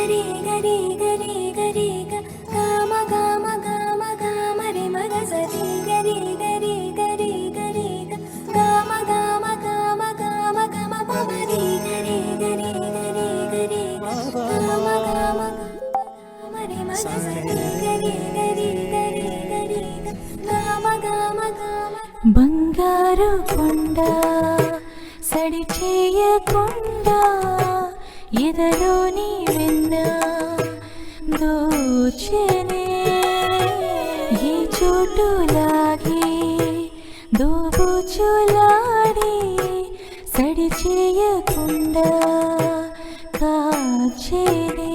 గరి గరి గరి గరి గమ గమ గమ గమ రి మగ సరి గరి గరి గరి గరి గమ గమ గమ గమ గమ పమరి గరి గరి గరి గరి గమ గమ గమ రి మగ సరి గరి గరి గరి గరి గమ గమ గమ బంగారు కొండ సడి చేయకుండా ఎదలోని వెన్న దోచెనే ఈ చోటు లాగి దోబుచులాడి సడి చేయకుండా కాచెనే